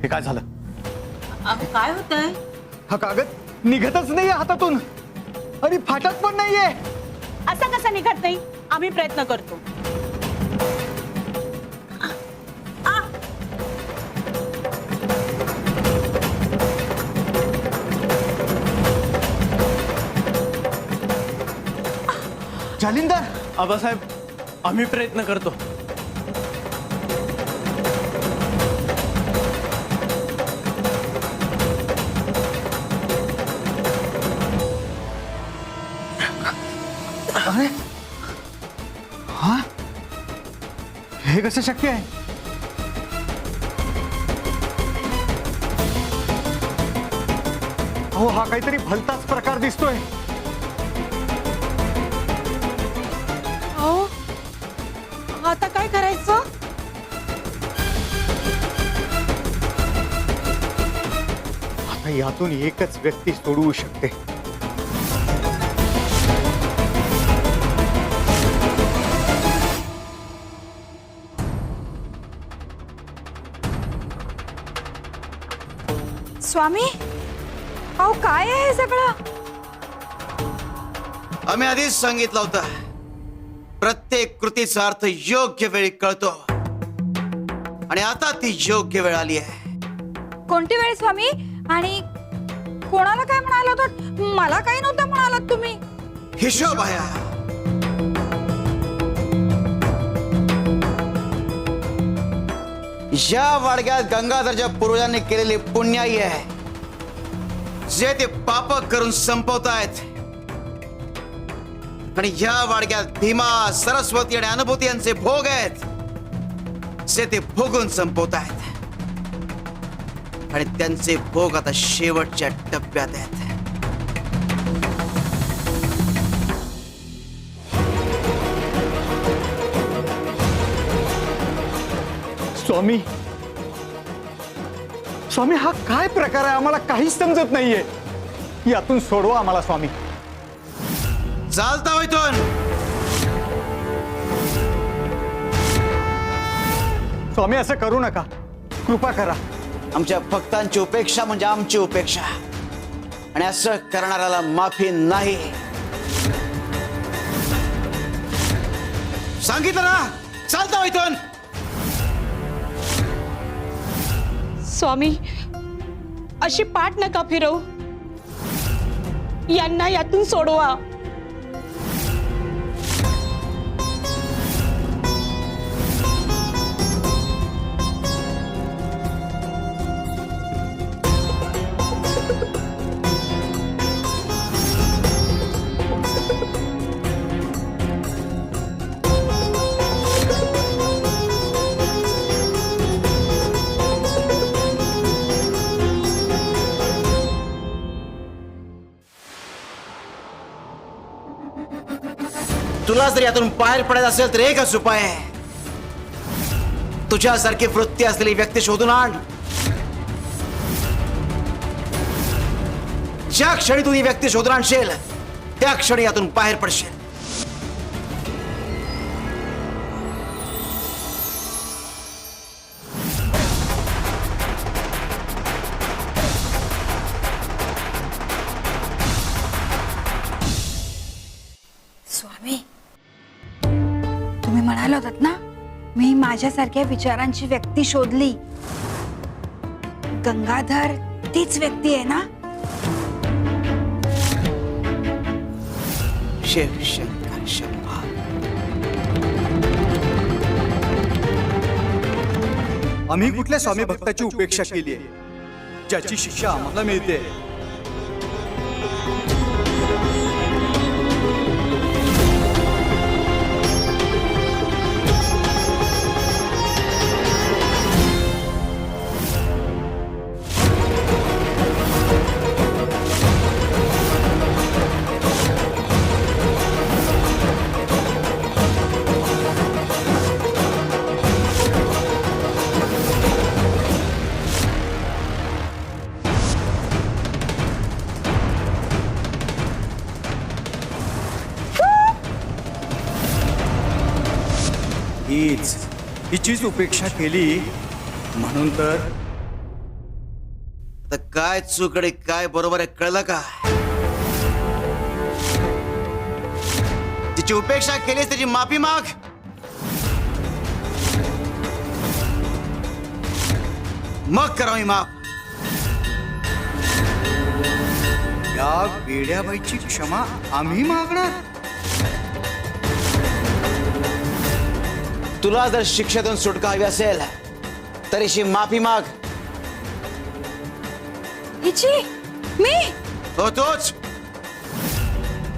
हे काय झालं? काय होतंय? हा कागद निघतच नाहीये हातातून आणि फाटत पण नाहीये. असा कसा निघत नाही? आम्ही प्रयत्न करतो. जालिंदर, आबासाहेब, आम्ही प्रयत्न करतो. अरे हा, हे कसं शक्य आहे? अहो, हा काहीतरी भलताच प्रकार दिसतोय. अहो, आता काय करायचं? आता यातून एकच व्यक्ती सोडवू शकते. स्वामी, अहो काय आहे हे सगळं? आम्ही आधीच सांगितलं होतं, प्रत्येक कृतीचा अर्थ योग्य वेळी कळतो आणि आता ती योग्य वेळ आली आहे. कोणती वेळ स्वामी? आणि कोणाला काय म्हणाला होतात? मला काही नव्हतं म्हणालात तुम्ही. हिशोब आहे. या वाडग्यात गंगाधरच्या पूर्वजांनी केलेली पुण्याई आहे, जे ते पाप करून संपवतायत. आणि या वाडग्यात भीमा, सरस्वती आणि अनुभूती यांचे भोग आहेत, जे ते भोगून संपवतायत. आणि त्यांचे भोग आता शेवटच्या टप्प्यात आहेत. स्वामी, स्वामी, हा काय प्रकार आहे? आम्हाला काहीच समजत नाहीये. यातून सोडवा आम्हाला स्वामी. चालता हो इथून. स्वामी, असं करू नका, कृपा करा. आमच्या भक्तांची उपेक्षा म्हणजे आमची उपेक्षा, आणि असं करणाऱ्याला माफी नाही. सांगितलं ना, चालता हो इथून. स्वामी, अशी पाठ नका फिरवू. यांना यातून सोडवा. तुला जर यातून बाहेर पडायचं असेल तर एकच उपाय आहे. तुझ्यासारखी वृत्ती असलेली व्यक्ती शोधून आण. ज्या क्षणी तू ही व्यक्ती शोधून आणशील, त्या क्षणी यातून बाहेर पडशील. स्वामी, तुम्ही म्हणाला होतात ना, मी माझ्यासारख्या विचारांची व्यक्ती शोधली. गंगाधर तीच व्यक्ती आहे ना? शिव शंकर शंभा. आम्ही कुठल्या स्वामी भक्ताची उपेक्षा केली आहे, ज्याची शिक्षा आम्हाला मिळते? हिचीच उपेक्षा केली म्हणून तर आता काय चूक आणि काय बरोबर आहे कळलं का? तिची उपेक्षा केलीस त्याची माफी माग. मग करावी माफ. या वेड्याबाईची क्षमा आम्ही मागणार? तुला जर शिक्षेतून सुटका हवी असेल तरीशी माफी माग. हिची मी हो तोच.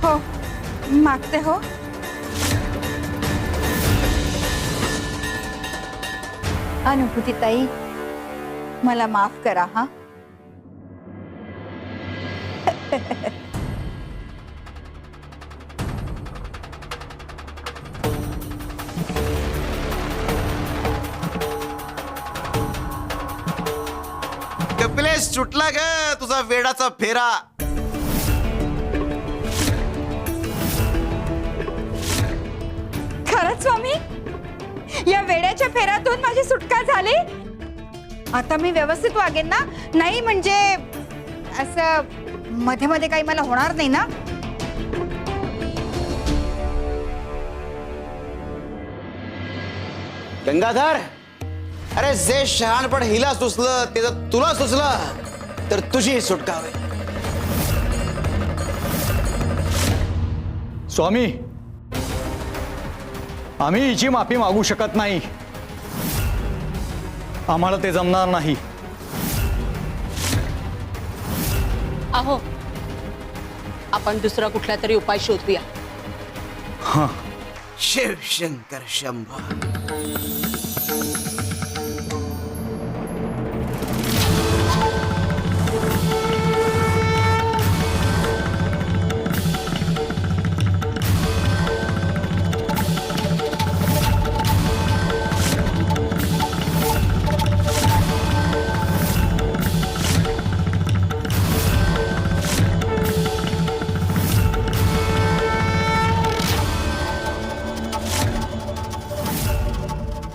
हो मागते हो. अनुभूती ताई मला माफ करा हा. कपिलेश सुटला ग तुझा वेडाचा फेरा. खरंच स्वामी या वेड्याच्या फेऱ्यातून माझी सुटका झाली. आता मी व्यवस्थित वागेन ना? नाही म्हणजे असं मध्ये मध्ये काही मला होणार नाही ना? गंगाधर, अरे जे शहाणपण हिला सुचलं ते जर तुला सुचलं तर तुझी सुटका होईल. स्वामी, आम्ही हिची माफी मागू शकत नाही. आम्हाला ते जमणार नाही. अहो, आपण दुसरा कुठला तरी उपाय शोधूया. हां, शिवशंकर शंभो.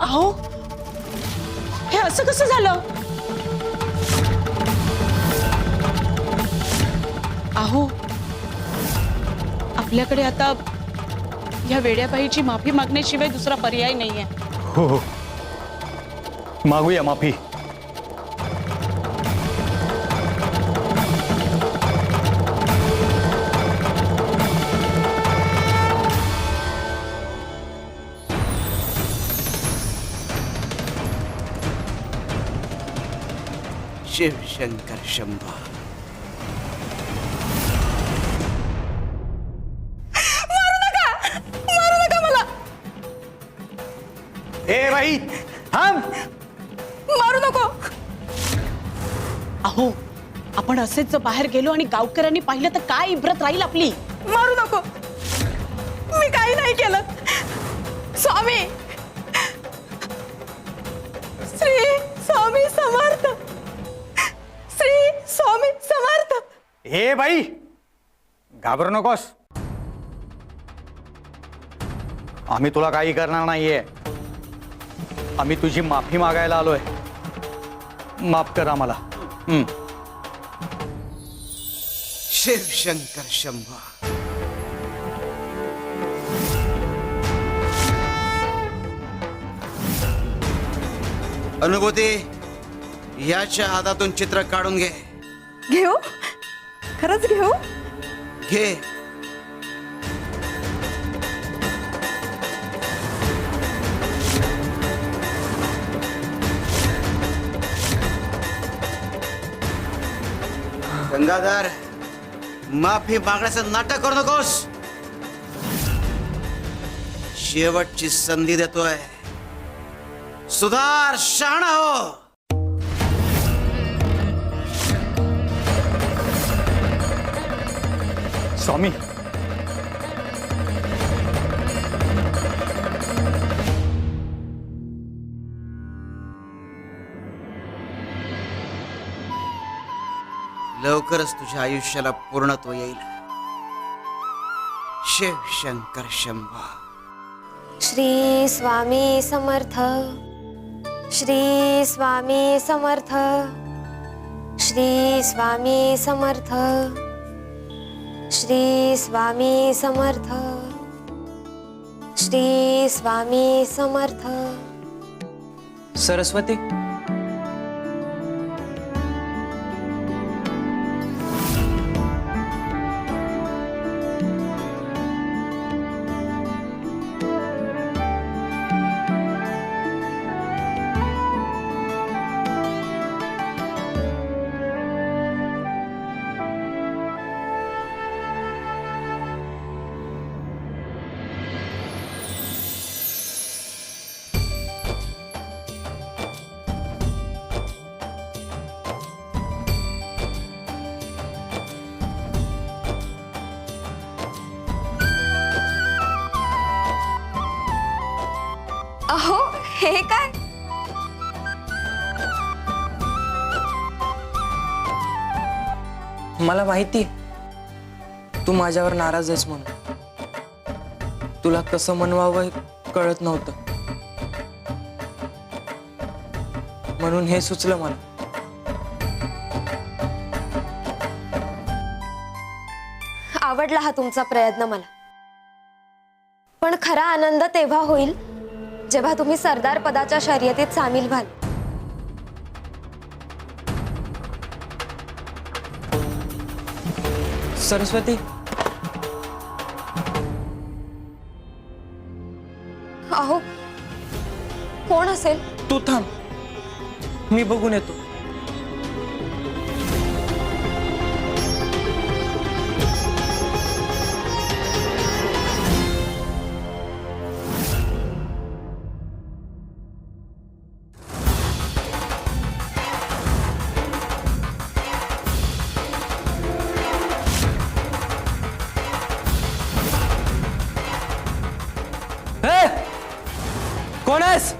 अहो, हे असं कसं झालं? अहो, आपल्याकडे आता या वेड्याबाईची माफी मागण्याशिवाय दुसरा पर्याय नाहीये. हो हो, मागूया माफी. शिवशंकर शंभो. ए बाई थांब. मारू नको. अहो, आपण असेच जर बाहेर गेलो आणि गावकऱ्यांनी पाहिलं तर काय इब्रत राहील आपली. मारू नको. मी काही नाही केलं. स्वामी, श्री स्वामी समर्थ. श्री स्वामी समर्थ. ए बाई, घाबरू नकोस. आम्ही तुला काही करणार नाहीये. आम्ही तुझी माफी मागायला आलोय. माफ कर आम्हाला. शिवशंकर शंभो. अनुभूती, याच्या हातातून चित्र काढून घे. घेऊ? खरंच घेऊ? घे. गंगाधर, माफी मागण्याचं नाटक करू नकोस. शेवटची संधी देतोय. सुधार, शहाणा हो. स्वामी, लवकरच तुझ्या आयुष्याला पूर्णत्व येईल. शिवशंकर शंभो. श्री स्वामी समर्थ. श्री स्वामी समर्थ. श्री स्वामी समर्थ, श्री स्वामी समर्थ, श्री स्वामी समर्थ. सरस्वती, अहो हे काय? मला माहिती तू माझ्यावर नाराज आहेस म्हणून. तुला कसं मनवावं हे कळत नव्हतं, म्हणून हे सुचलं मला. आवडला हा तुमचा प्रयत्न मला, पण खरा आनंद तेव्हा होईल जेव्हा तुम्ही सरदार पदाच्या शर्यतीत सामील व्हाल. सरस्वती, अहो कोण असेल? तू थांब, मी बघून येतो. कोण आहेस?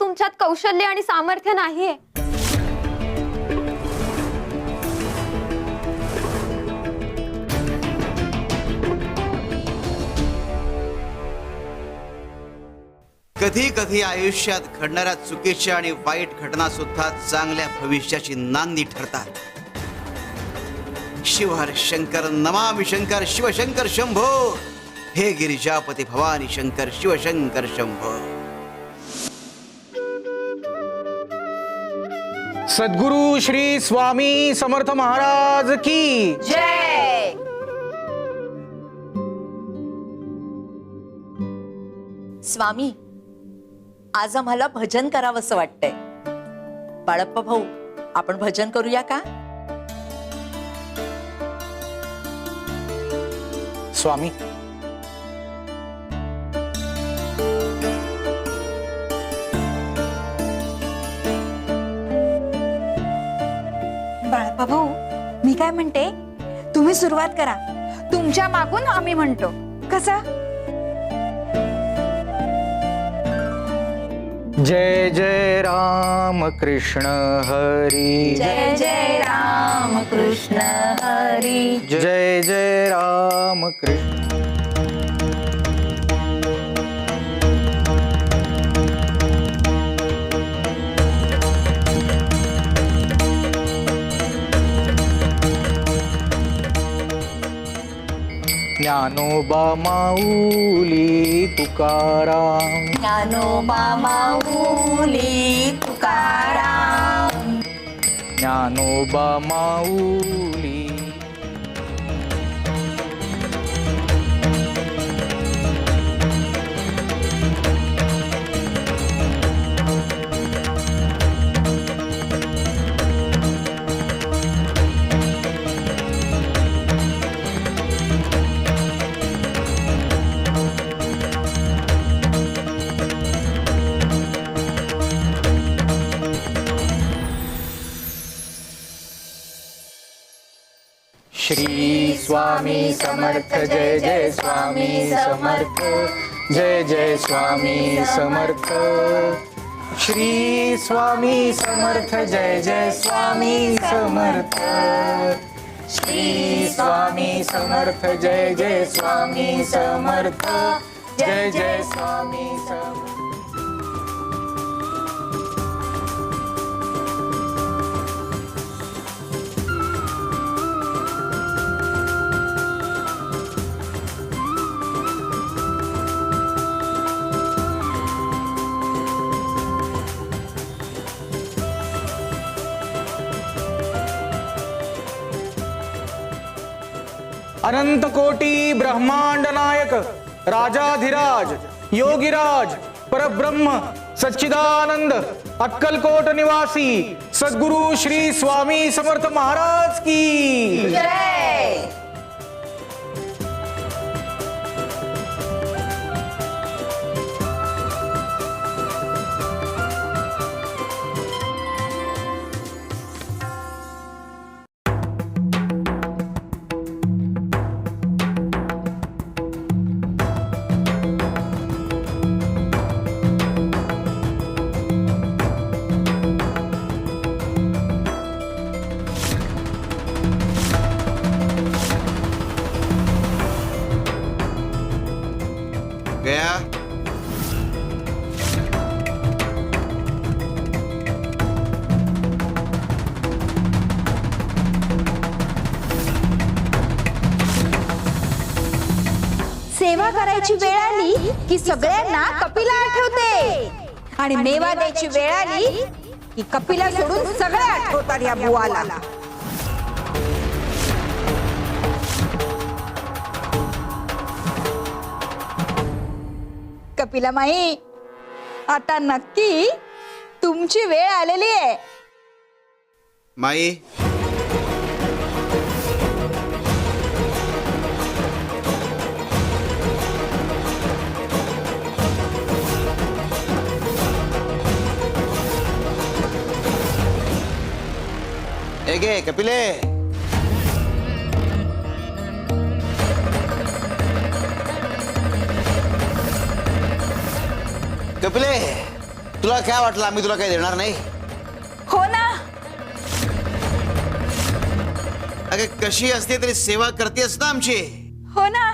तुमच्यात कौशल्य आणि सामर्थ्य नाहीये? कधी कधी आयुष्यात घडणाऱ्या चुकीच्या आणि वाईट घटना सुद्धा चांगल्या भविष्याची नांदी ठरतात. शिव हर शंकर नमामि शंकर शिवशंकर शंभो, हे गिरिजापती भवानी शंकर शिवशंकर शंभो. सद्गुरु श्री स्वामी समर्थ महाराज की जय. स्वामी, आज आम्हाला भजन करावंसं वाटतंय. बाळप्पा भाऊ, आपण भजन करूया का? स्वामी, बाळप्पा भाऊ, मी काय म्हणते, तुम्ही सुरुवात करा, तुमच्या मागून आम्ही म्हणतो. कसा? जय जय राम कृष्ण हरी, जय जय राम कृष्ण हरी. जय जय राम कृष्ण. ज्ञानोबा माऊली तुकाराम, ज्ञानोबा माऊली तुकाराम. ज्ञानोबा माऊली. श्री स्वामी समर्थ, जय जय स्वामी समर्थ, जय जय स्वामी समर्थ. श्री स्वामी समर्थ, जय जय स्वामी समर्थ. श्री स्वामी समर्थ, जय जय स्वामी समर्थ, जय जय स्वामी समर्थ. अनंत कोटी ब्रह्मांड नायक, राजाधिराज, योगीराज, परब्रह्म, सच्चिदानंद, अक्कलकोट निवासी सद्गुरु श्री स्वामी समर्थ महाराज की जय. गया. सेवा करायची वेळ आली की सगळ्यांना कपिला आठवते, आणि मेवा द्यायची वेळ आली की कपिला सोडून सगळे आठवतात या बुवाला. कपिला माई, आता नक्की तुमची वेळ आलेली आहे. माई, ए गे कपिले, कपिले, तुला काय वाटलं आम्ही तुला काही देणार नाही? हो ना. अगे कशी असते तरी सेवा करतेस ना आमची. हो ना.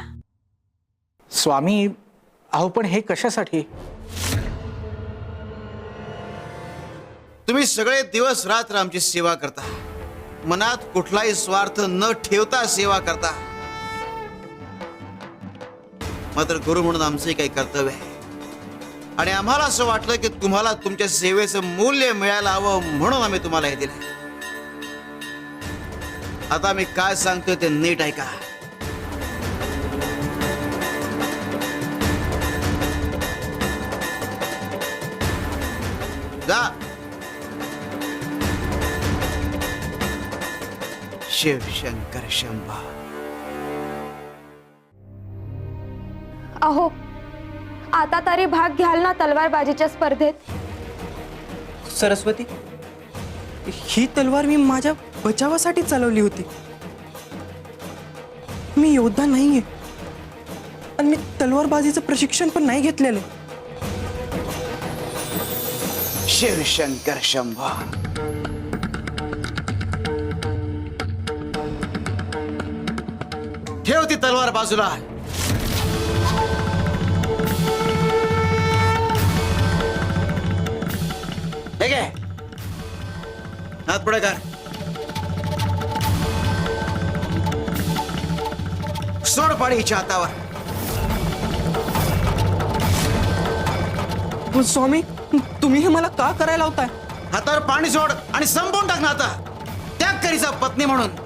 स्वामी, अहो पण हे कशासाठी? तुम्ही सगळे दिवस रात्र आमची सेवा करता, मनात कुठलाही स्वार्थ न ठेवता सेवा करता. मात्र गुरु म्हणून आमचंही काही कर्तव्य आहे, आणि आम्हाला असं वाटलं की तुम्हाला तुमच्या सेवेचं मूल्य मिळायला हवं म्हणून आम्ही तुम्हाला हे दिलं. आता मी काय सांगतोय ते नीट ऐका. जा. शिव शंकर शंभा. अहो, आता तरी भाग घ्याल ना तलवारबाजीच्या स्पर्धेत? सरस्वती, ही तलवार मी माझ्या बचावासाठी चालवली होती. मी योद्धा नाहीये आणि मी तलवारबाजीचं प्रशिक्षण पण नाही घेतलेलं. शिवशंकर शंभो. ठेव ती तलवार बाजूला. हे घे. हात पुढे कर. सोड पाडी हिच्या हातावर. पण स्वामी, तुम्ही हे मला का करायला लावताय? हातावर पाणी सोड आणि संपवून टाक ना आता. त्याग करीचा पत्नी म्हणून.